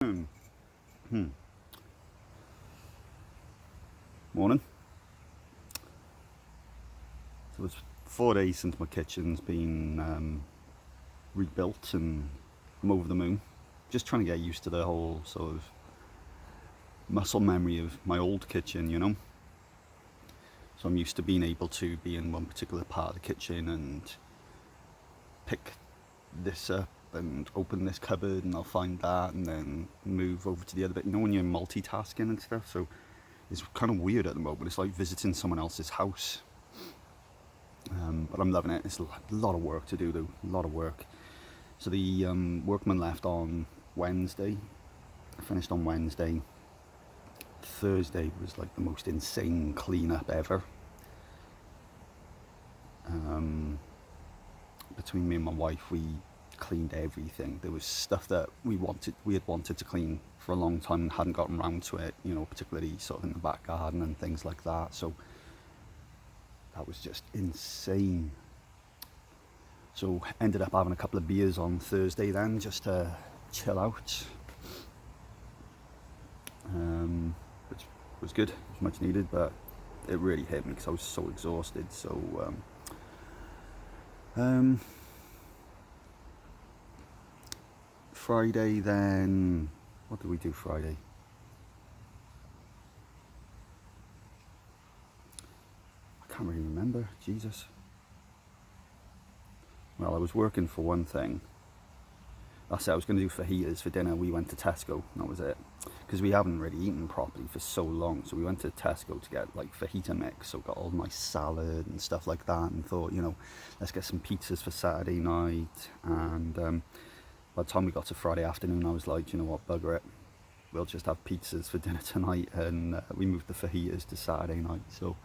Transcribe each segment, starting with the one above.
Hmm. Morning. So it's 4 days since my kitchen's been rebuilt, and I'm over the moon. Just trying to get used to the whole sort of muscle memory of my old kitchen. So I'm used to being able to be in one particular part of the kitchen and pick this up and open this cupboard, and I'll find that and then move over to the other bit. When you're multitasking and stuff, so it's kind of weird at the moment. It's like visiting someone else's house. But I'm loving it. It's a lot of work to do, though. A lot of work. So the workman left on Wednesday. I finished on Wednesday. Thursday was like the most insane cleanup ever. Between me and my wife, we cleaned everything. There was stuff that we had wanted to clean for a long time and hadn't gotten around to it. Particularly sort of in the back garden and things like that. So that was just insane. So ended up having a couple of beers on Thursday then, just to chill out, which was good. It was much needed, but it really hit me because I was so exhausted. So Friday then, what did we do Friday? I can't really remember. Jesus. Well, I was working for one thing. That's it. I was going to do fajitas for dinner. We went to Tesco, and that was it. Because we haven't really eaten properly for so long. So we went to Tesco to get like fajita mix. So got all my salad and stuff like that, and thought, let's get some pizzas for Saturday night. And by the time we got to Friday afternoon, I was like, you know what, bugger it. We'll just have pizzas for dinner tonight. And we moved the fajitas to Saturday night. So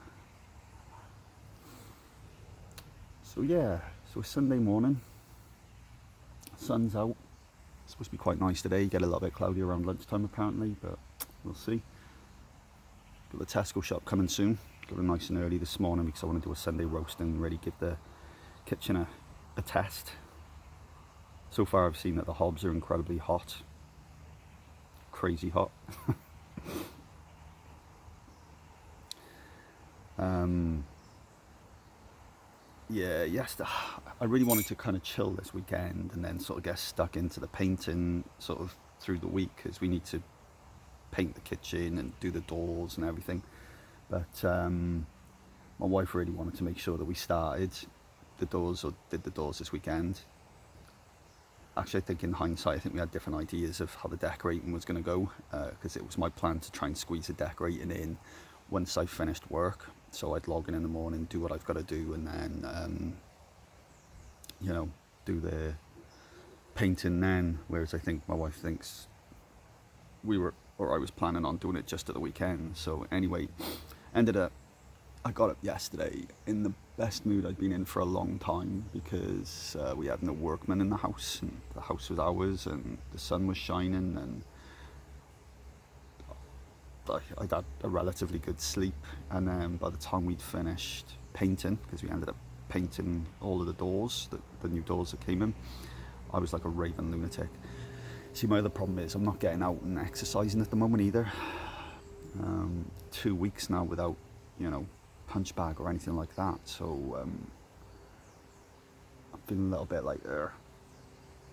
yeah. So it's Sunday morning. Sun's out. It's supposed to be quite nice today. Get a little bit cloudy around lunchtime apparently, but we'll see. Got the Tesco shop coming soon. Got it nice and early this morning because I want to do a Sunday roast and really give the kitchen a test. So far I've seen that the hobs are incredibly hot. Crazy hot. Yeah, yes, I really wanted to kind of chill this weekend and then sort of get stuck into the painting sort of through the week, because we need to paint the kitchen and do the doors and everything. But my wife really wanted to make sure that we started the doors, or did the doors this weekend. Actually, I think in hindsight, I think we had different ideas of how the decorating was going to go, because it was my plan to try and squeeze the decorating in once I finished work. So I'd log in the morning, do what I've got to do, and then, do the painting then. Whereas I think my wife thinks I was planning on doing it just at the weekend. So anyway, I got up yesterday in the best mood I'd been in for a long time, because we had no workmen in the house, and the house was ours, and the sun was shining, and I'd had a relatively good sleep. And then by the time we'd finished painting, because we ended up painting all of the doors, the new doors that came in, I was like a raving lunatic. See, my other problem is I'm not getting out and exercising at the moment either. 2 weeks now without, punch bag or anything like that. So I'm feeling a little bit like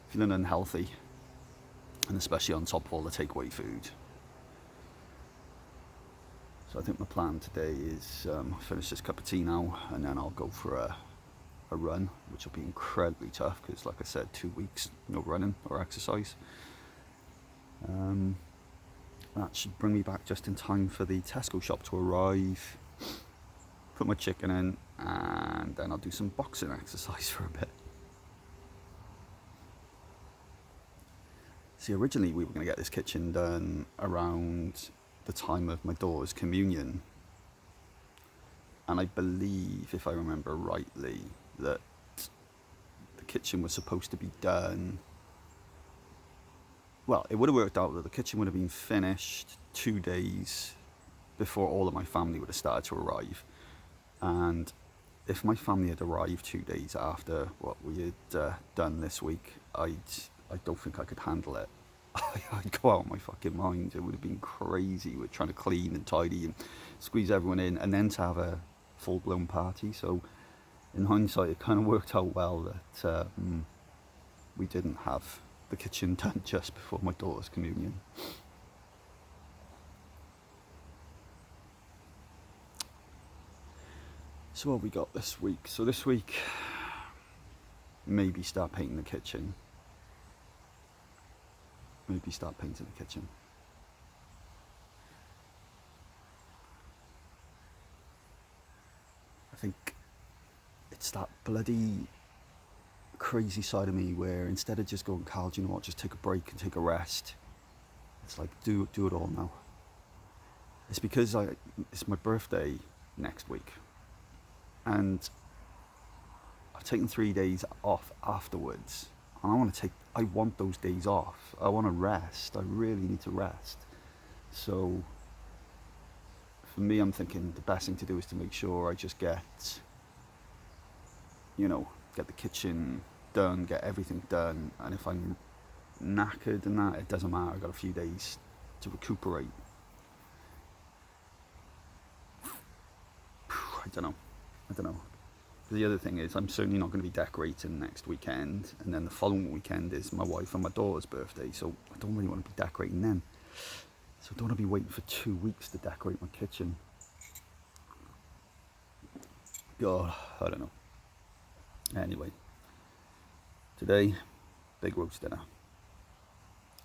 feeling unhealthy, and especially on top of all the takeaway food. So I think my plan today is finish this cup of tea now, and then I'll go for a run, which will be incredibly tough because, like I said, 2 weeks no running or exercise. That should bring me back just in time for the Tesco shop to arrive, put my chicken in, and then I'll do some boxing exercise for a bit. See, originally we were going to get this kitchen done around the time of my daughter's communion, and I believe, if I remember rightly, that the kitchen was supposed to be done. Well, it would have worked out that the kitchen would have been finished 2 days before all of my family would have started to arrive. And if my family had arrived 2 days after what we had done this week, I don't think I could handle it. I'd go out of my fucking mind. It would have been crazy with trying to clean and tidy and squeeze everyone in, and then to have a full-blown party. So in hindsight, it kind of worked out well that we didn't have the kitchen done just before my daughter's communion. So what we got this week? So this week, maybe start painting the kitchen. Maybe start painting the kitchen. I think it's that bloody crazy side of me where instead of just going, Carl, do you know what, just take a break and take a rest. It's like, do it all now. It's because it's my birthday next week. And I've taken 3 days off afterwards. And I want those days off. I want to rest. I really need to rest. So for me, I'm thinking the best thing to do is to make sure I just get the kitchen done, get everything done. And if I'm knackered and that, it doesn't matter. I've got a few days to recuperate. I don't know. The other thing is, I'm certainly not going to be decorating next weekend, and then the following weekend is my wife and my daughter's birthday, so I don't really want to be decorating then. So I don't want to be waiting for 2 weeks to decorate my kitchen. God, I don't know. Anyway, today, big roast dinner.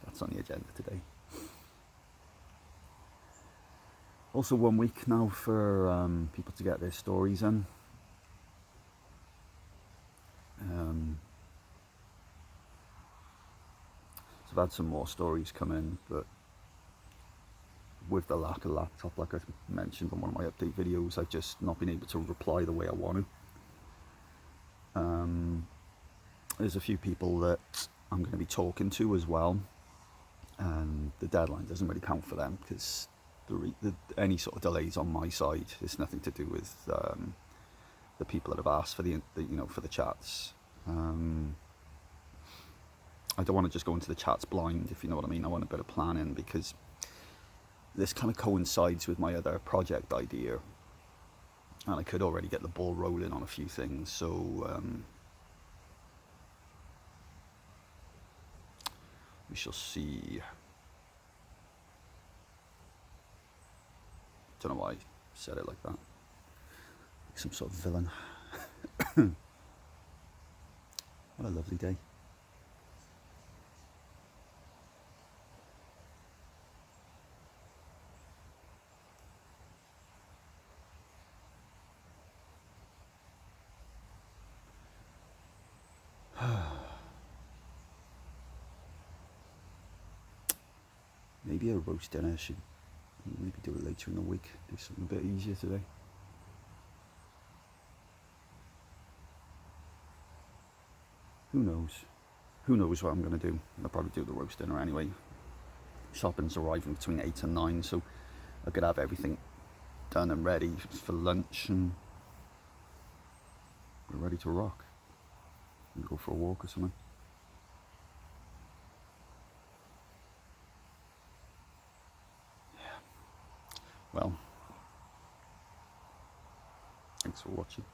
That's on the agenda today. Also 1 week now for people to get their stories in. So I've had some more stories come in, but with the lack of laptop, like I mentioned on one of my update videos, I've just not been able to reply the way I want to. There's a few people that I'm going to be talking to as well, and the deadline doesn't really count for them because any sort of delays on my side, it's nothing to do with the people that have asked for for the chats. I don't want to just go into the chats blind, if you know what I mean. I want a bit of planning because this kind of coincides with my other project idea, and I could already get the ball rolling on a few things. So we shall see. Don't know why I said it like that. Like some sort of villain. What a lovely day. Maybe a roast dinner. I should maybe do it later in the week. Do something a bit easier today. Who knows? Who knows what I'm going to do? I'll probably do the roast dinner anyway. Shopping's arriving between 8 and 9, so I could have everything done and ready for lunch, and we're ready to rock. And go for a walk or something. Yeah. Well, thanks for watching.